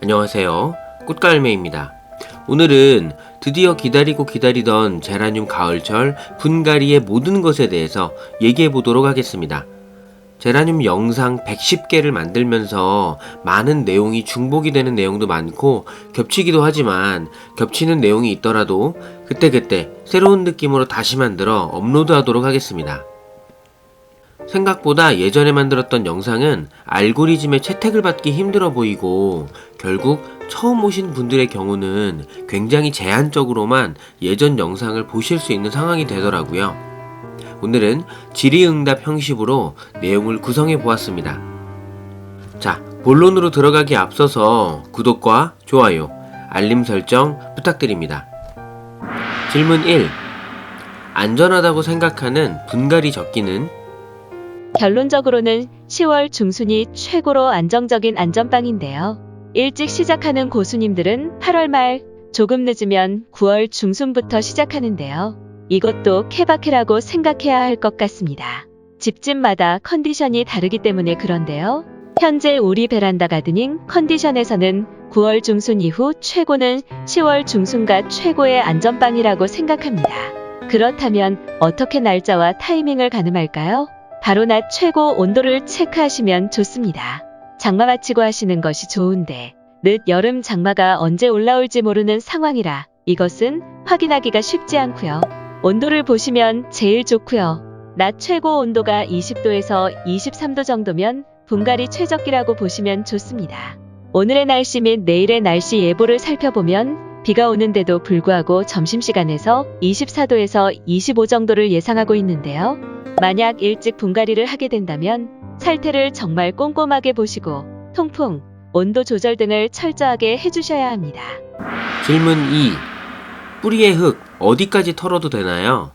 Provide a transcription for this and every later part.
안녕하세요. 꽃가을매입니다. 오늘은 드디어 기다리고 기다리던 제라늄 가을철 분갈이의 모든 것에 대해서 얘기해 보도록 하겠습니다. 제라늄 영상 110개를 만들면서 많은 내용이 중복이 되는 내용도 많고 겹치기도 하지만 겹치는 내용이 있더라도 그때그때 새로운 느낌으로 다시 만들어 업로드 하도록 하겠습니다. 생각보다 예전에 만들었던 영상은 알고리즘의 채택을 받기 힘들어 보이고 결국 처음 오신 분들의 경우는 굉장히 제한적으로만 예전 영상을 보실 수 있는 상황이 되더라고요. 오늘은 질의응답 형식으로 내용을 구성해 보았습니다. 자, 본론으로 들어가기 앞서서 구독과 좋아요, 알림 설정 부탁드립니다. 질문 1. 안전하다고 생각하는 분갈이 적기는? 결론적으로는 10월 중순이 최고로 안정적인 안전빵인데요. 일찍 시작하는 고수님들은 8월 말, 조금 늦으면 9월 중순부터 시작하는데요. 이것도 케바케라고 생각해야 할 것 같습니다. 집집마다 컨디션이 다르기 때문에 그런데요. 현재 우리 베란다 가드닝 컨디션에서는 9월 중순 이후 최고는 10월 중순가 최고의 안전빵이라고 생각합니다. 그렇다면 어떻게 날짜와 타이밍을 가늠할까요? 바로 낮 최고 온도를 체크하시면 좋습니다. 장마 마치고 하시는 것이 좋은데 늦 여름 장마가 언제 올라올지 모르는 상황이라 이것은 확인하기가 쉽지 않고요. 온도를 보시면 제일 좋고요. 낮 최고 온도가 20도에서 23도 정도면 분갈이 최적기라고 보시면 좋습니다. 오늘의 날씨 및 내일의 날씨 예보를 살펴보면 비가 오는데도 불구하고 점심시간에서 24도에서 25 정도를 예상하고 있는데요. 만약 일찍 분갈이를 하게 된다면 살태를 정말 꼼꼼하게 보시고 통풍, 온도 조절 등을 철저하게 해주셔야 합니다. 질문 2. 뿌리의 흙 어디까지 털어도 되나요?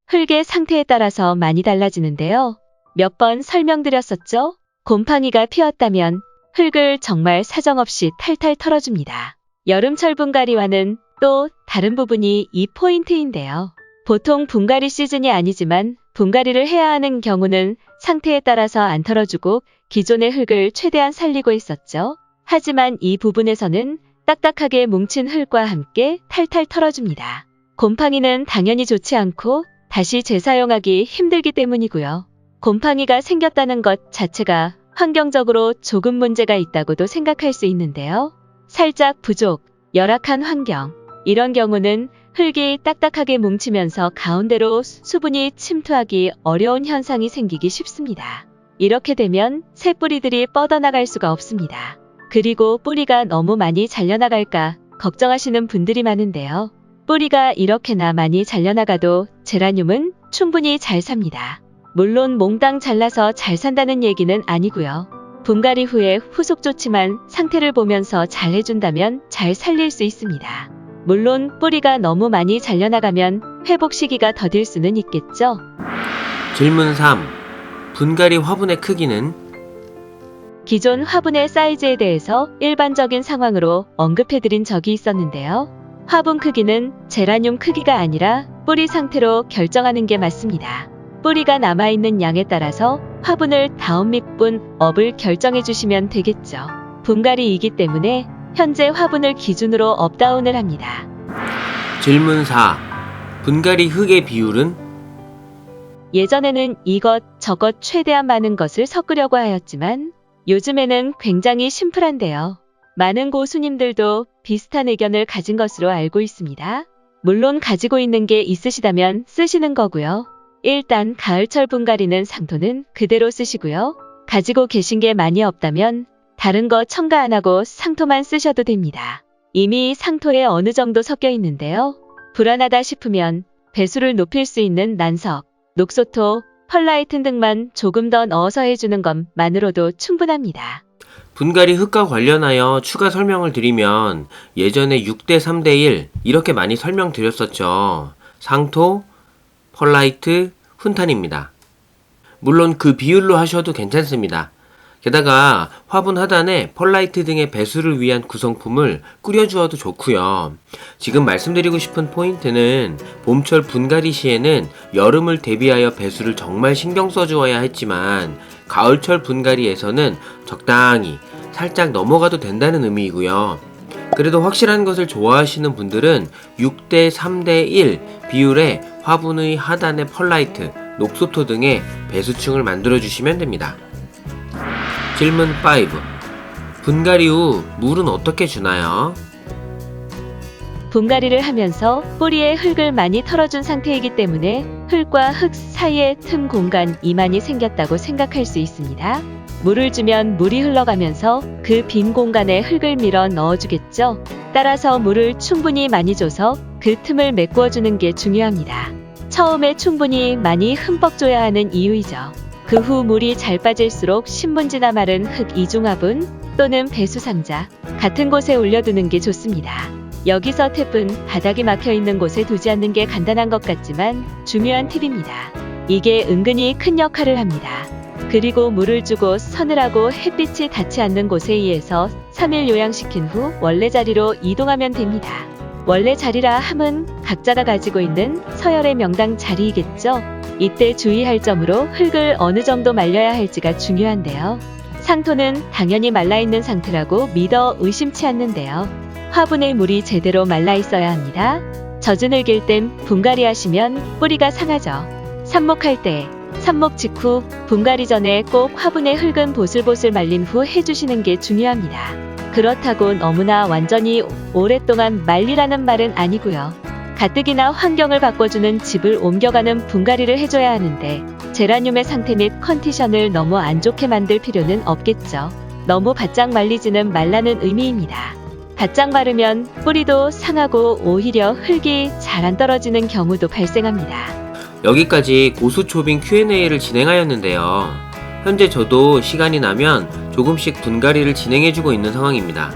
흙의 상태에 따라서 많이 달라지는데요. 몇 번 설명드렸었죠? 곰팡이가 피었다면 흙을 정말 사정없이 탈탈 털어줍니다. 여름철 분갈이와는 또 다른 부분이 이 포인트인데요. 보통 분갈이 시즌이 아니지만 분갈이를 해야 하는 경우는 상태에 따라서 안 털어주고 기존의 흙을 최대한 살리고 있었죠. 하지만 이 부분에서는 딱딱하게 뭉친 흙과 함께 탈탈 털어줍니다. 곰팡이는 당연히 좋지 않고 다시 재사용하기 힘들기 때문이고요. 곰팡이가 생겼다는 것 자체가 환경적으로 조금 문제가 있다고도 생각할 수 있는데요. 살짝 부족, 열악한 환경, 이런 경우는 흙이 딱딱하게 뭉치면서 가운데로 수분이 침투하기 어려운 현상이 생기기 쉽습니다. 이렇게 되면 새 뿌리들이 뻗어나갈 수가 없습니다. 그리고 뿌리가 너무 많이 잘려나갈까 걱정하시는 분들이 많은데요. 뿌리가 이렇게나 많이 잘려나가도 제라늄은 충분히 잘 삽니다. 물론 몽땅 잘라서 잘 산다는 얘기는 아니고요. 분갈이 후에 후속 좋지만 상태를 보면서 잘 해준다면 잘 살릴 수 있습니다. 물론 뿌리가 너무 많이 잘려나가면 회복 시기가 더딜 수는 있겠죠. 질문 3. 분갈이 화분의 크기는? 기존 화분의 사이즈에 대해서 일반적인 상황으로 언급해드린 적이 있었는데요. 화분 크기는 제라늄 크기가 아니라 뿌리 상태로 결정하는 게 맞습니다. 뿌리가 남아있는 양에 따라서 화분을 다운 밑분 업을 결정해 주시면 되겠죠. 분갈이이기 때문에 현재 화분을 기준으로 업다운을 합니다. 질문 4. 분갈이 흙의 비율은? 예전에는 이것 저것 최대한 많은 것을 섞으려고 하였지만 요즘에는 굉장히 심플한데요. 많은 고수님들도 비슷한 의견을 가진 것으로 알고 있습니다. 물론 가지고 있는 게 있으시다면 쓰시는 거고요. 일단 가을철 분갈이는 상토는 그대로 쓰시고요. 가지고 계신 게 많이 없다면 다른 거 첨가 안 하고 상토만 쓰셔도 됩니다. 이미 상토에 어느 정도 섞여 있는데요. 불안하다 싶으면 배수를 높일 수 있는 난석, 녹소토, 펄라이튼 등만 조금 더 넣어서 해주는 것만으로도 충분합니다. 분갈이 흙과 관련하여 추가 설명을 드리면 예전에 6대 3대 1 이렇게 많이 설명드렸었죠. 상토, 펄라이트, 훈탄입니다. 물론 그 비율로 하셔도 괜찮습니다. 게다가 화분 하단에 펄라이트 등의 배수를 위한 구성품을 꾸려주어도 좋고요. 지금 말씀드리고 싶은 포인트는 봄철 분갈이 시에는 여름을 대비하여 배수를 정말 신경 써주어야 했지만 가을철 분갈이에서는 적당히 살짝 넘어가도 된다는 의미이고요. 그래도 확실한 것을 좋아하시는 분들은 6대 3대 1 비율의 화분의 하단에 펄라이트, 녹소토 등의 배수층을 만들어 주시면 됩니다. 질문 5. 분갈이 후 물은 어떻게 주나요? 분갈이를 하면서 뿌리에 흙을 많이 털어준 상태이기 때문에 흙과 흙 사이에 틈 공간이 많이 생겼다고 생각할 수 있습니다. 물을 주면 물이 흘러가면서 그 빈 공간에 흙을 밀어 넣어주겠죠. 따라서 물을 충분히 많이 줘서 그 틈을 메꾸어주는 게 중요합니다. 처음에 충분히 많이 흠뻑 줘야 하는 이유이죠. 그 후 물이 잘 빠질수록 신문지나 마른 흙 이중화분 또는 배수상자 같은 곳에 올려두는 게 좋습니다. 여기서 팁은 바닥이 막혀 있는 곳에 두지 않는 게 간단한 것 같지만 중요한 팁입니다. 이게 은근히 큰 역할을 합니다. 그리고 물을 주고 서늘하고 햇빛이 닿지 않는 곳에 의해서 3일 요양시킨 후 원래 자리로 이동하면 됩니다. 원래 자리라 함은 각자가 가지고 있는 서열의 명당 자리이겠죠. 이때 주의할 점으로 흙을 어느 정도 말려야 할지가 중요한데요. 상토는 당연히 말라있는 상태라고 믿어 의심치 않는데요. 화분에 물이 제대로 말라 있어야 합니다. 젖은 흙일 땐 분갈이 하시면 뿌리가 상하죠. 삽목할 때, 삽목 직후 분갈이 전에 꼭 화분에 흙은 보슬보슬 말린 후 해주시는 게 중요합니다. 그렇다고 너무나 완전히 오랫동안 말리라는 말은 아니고요. 가뜩이나 환경을 바꿔주는 집을 옮겨가는 분갈이를 해줘야 하는데 제라늄의 상태 및 컨디션을 너무 안 좋게 만들 필요는 없겠죠. 너무 바짝 말리지는 말라는 의미입니다. 바짝 마르면 뿌리도 상하고 오히려 흙이 잘 안 떨어지는 경우도 발생합니다. 여기까지 고수초빙 Q&A를 진행하였는데요. 현재 저도 시간이 나면 조금씩 분갈이를 진행해주고 있는 상황입니다.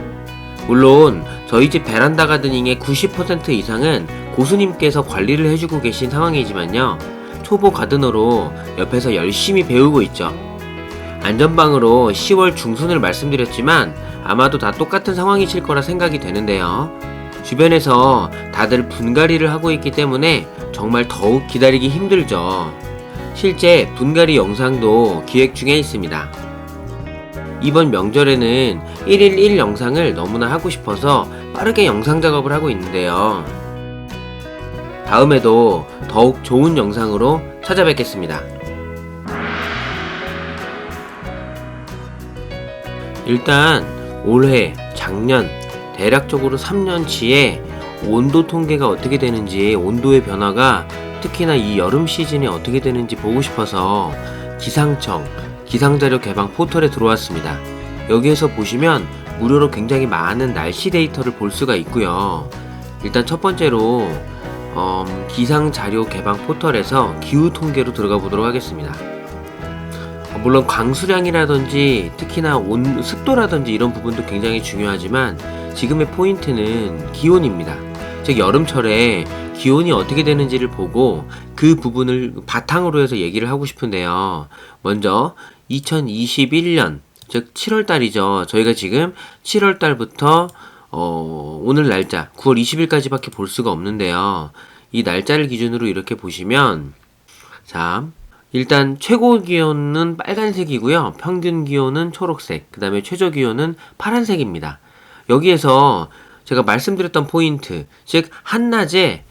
물론 저희 집 베란다 가드닝의 90% 이상은 고수님께서 관리를 해주고 계신 상황이지만요. 초보 가드너로 옆에서 열심히 배우고 있죠. 안전방으로 10월 중순을 말씀드렸지만 아마도 다 똑같은 상황이실 거라 생각이 되는데요. 주변에서 다들 분갈이를 하고 있기 때문에 정말 더욱 기다리기 힘들죠. 실제 분갈이 영상도 기획 중에 있습니다. 이번 명절에는 1일 1 영상을 너무나 하고 싶어서 빠르게 영상 작업을 하고 있는데요. 다음에도 더욱 좋은 영상으로 찾아뵙겠습니다. 일단 올해, 작년, 대략적으로 3년치의 온도 통계가 어떻게 되는지, 온도의 변화가 특히나 이 여름 시즌에 어떻게 되는지 보고 싶어서 기상청 기상자료 개방 포털에 들어왔습니다. 여기에서 보시면 무료로 굉장히 많은 날씨 데이터를 볼 수가 있고요. 일단 첫 번째로 기상자료 개방 포털에서 기후 통계로 들어가 보도록 하겠습니다. 물론 강수량이라든지 특히나 습도라든지 이런 부분도 굉장히 중요하지만 지금의 포인트는 기온입니다. 즉 여름철에 기온이 어떻게 되는지를 보고 그 부분을 바탕으로 해서 얘기를 하고 싶은데요. 먼저 2021년 즉 7월달이죠. 저희가 지금 7월달부터 오늘 날짜 9월 20일까지밖에 볼 수가 없는데요. 이 날짜를 기준으로 이렇게 보시면 자 일단 최고 기온은 빨간색이고요. 평균 기온은 초록색, 그 다음에 최저 기온은 파란색입니다. 여기에서 제가 말씀드렸던 포인트, 즉 한낮에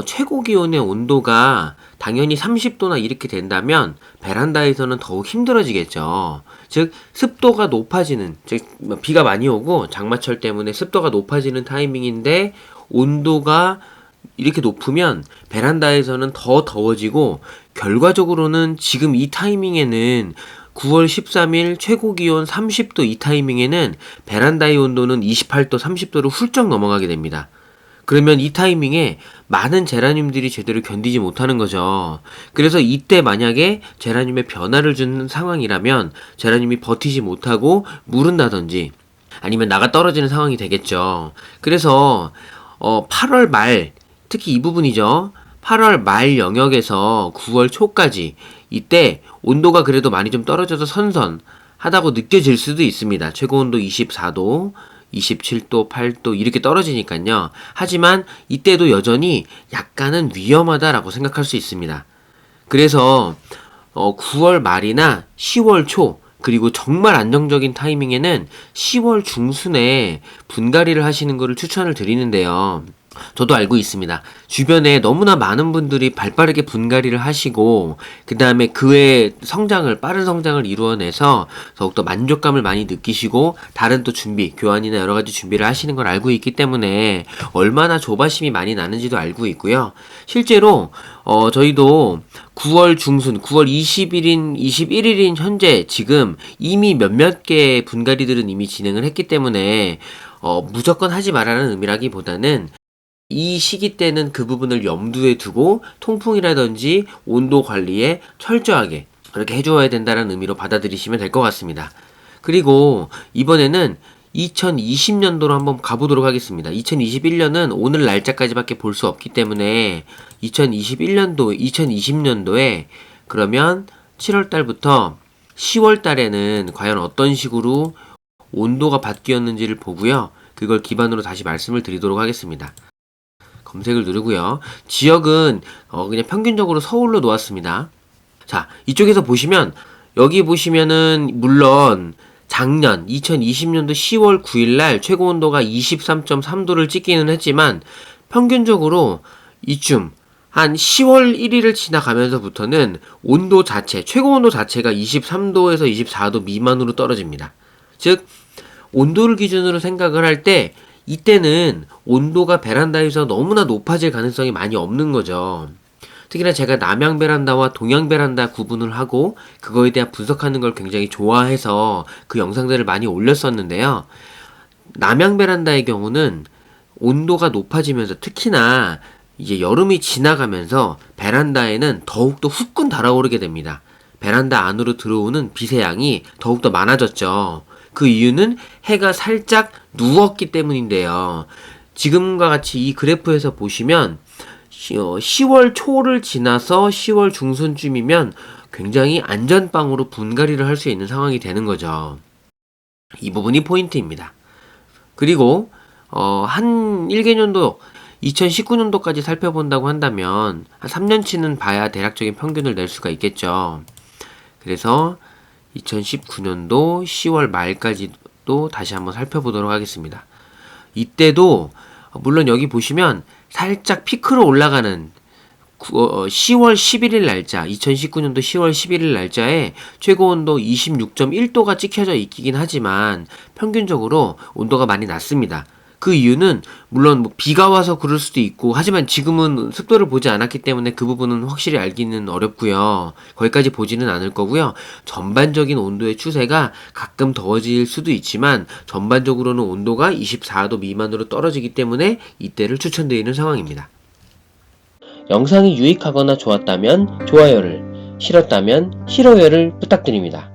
최고 기온의 온도가 당연히 30도나 이렇게 된다면 베란다에서는 더욱 힘들어지겠죠. 즉 습도가 높아지는, 즉 비가 많이 오고 장마철 때문에 습도가 높아지는 타이밍인데 온도가 이렇게 높으면 베란다에서는 더 더워지고 결과적으로는 지금 이 타이밍에는 9월 13일 최고 기온 30도 이 타이밍에는 베란다의 온도는 28도, 30도를 훌쩍 넘어가게 됩니다. 그러면 이 타이밍에 많은 제라늄들이 제대로 견디지 못하는 거죠. 그래서 이때 만약에 제라늄에 변화를 주는 상황이라면 제라늄이 버티지 못하고 무른다든지 아니면 나가 떨어지는 상황이 되겠죠. 그래서 8월 말, 특히 이 부분이죠. 8월 말 영역에서 9월 초까지 이때 온도가 그래도 많이 좀 떨어져서 선선하다고 느껴질 수도 있습니다. 최고 온도 24도, 27도, 8도 이렇게 떨어지니까요. 하지만 이때도 여전히 약간은 위험하다라고 생각할 수 있습니다. 그래서 9월 말이나 10월 초 그리고 정말 안정적인 타이밍에는 10월 중순에 분갈이를 하시는 것을 추천을 드리는데요. 저도 알고 있습니다. 주변에 너무나 많은 분들이 발빠르게 분갈이를 하시고 그 다음에 그의 빠른 성장을 이루어내서 더욱더 만족감을 많이 느끼시고 다른 또 준비, 교환이나 여러 가지 준비를 하시는 걸 알고 있기 때문에 얼마나 조바심이 많이 나는지도 알고 있고요. 실제로 저희도 9월 중순, 9월 20일인, 21일인 현재 지금 이미 몇몇 개의 분갈이들은 이미 진행을 했기 때문에 무조건 하지 말라는 의미라기보다는 이 시기 때는 그 부분을 염두에 두고 통풍이라든지 온도 관리에 철저하게 그렇게 해줘야 된다는 의미로 받아들이시면 될 것 같습니다. 그리고 이번에는 2020년도로 한번 가보도록 하겠습니다. 2021년은 오늘 날짜까지밖에 볼 수 없기 때문에 2020년도에 그러면 7월 달부터 10월 달에는 과연 어떤 식으로 온도가 바뀌었는지를 보고요. 그걸 기반으로 다시 말씀을 드리도록 하겠습니다. 검색을 누르고요. 지역은 그냥 평균적으로 서울로 놓았습니다. 자, 이쪽에서 보시면 여기 보시면은 물론 작년 2020년도 10월 9일날 최고 온도가 23.3도를 찍기는 했지만 평균적으로 이쯤 한 10월 1일을 지나가면서부터는 온도 자체, 최고 온도 자체가 23도에서 24도 미만으로 떨어집니다. 즉 온도를 기준으로 생각을 할 때 이때는 온도가 베란다에서 너무나 높아질 가능성이 많이 없는 거죠. 특히나 제가 남양 베란다와 동양 베란다 구분을 하고 그거에 대한 분석하는 걸 굉장히 좋아해서 그 영상들을 많이 올렸었는데요. 남양 베란다의 경우는 온도가 높아지면서 특히나 이제 여름이 지나가면서 베란다에는 더욱더 후끈 달아오르게 됩니다. 베란다 안으로 들어오는 빛의 양이 더욱더 많아졌죠. 그 이유는 해가 살짝 누웠기 때문인데요. 지금과 같이 이 그래프에서 보시면 10월 초를 지나서 10월 중순쯤이면 굉장히 안전빵으로 분갈이를 할 수 있는 상황이 되는 거죠. 이 부분이 포인트입니다. 그리고 한 1개년도 2019년도까지 살펴본다고 한다면 한 3년치는 봐야 대략적인 평균을 낼 수가 있겠죠. 그래서 2019년도 10월 말까지도 다시 한번 살펴보도록 하겠습니다. 이때도 물론 여기 보시면 살짝 피크로 올라가는 10월 11일 날짜, 2019년도 10월 11일 날짜에 최고 온도 26.1도가 찍혀져 있긴 하지만 평균적으로 온도가 많이 낮습니다. 그 이유는 물론 비가 와서 그럴 수도 있고 하지만 지금은 습도를 보지 않았기 때문에 그 부분은 확실히 알기는 어렵고요. 거기까지 보지는 않을 거고요. 전반적인 온도의 추세가 가끔 더워질 수도 있지만 전반적으로는 온도가 24도 미만으로 떨어지기 때문에 이때를 추천드리는 상황입니다. 영상이 유익하거나 좋았다면 좋아요를, 싫었다면 싫어요를 부탁드립니다.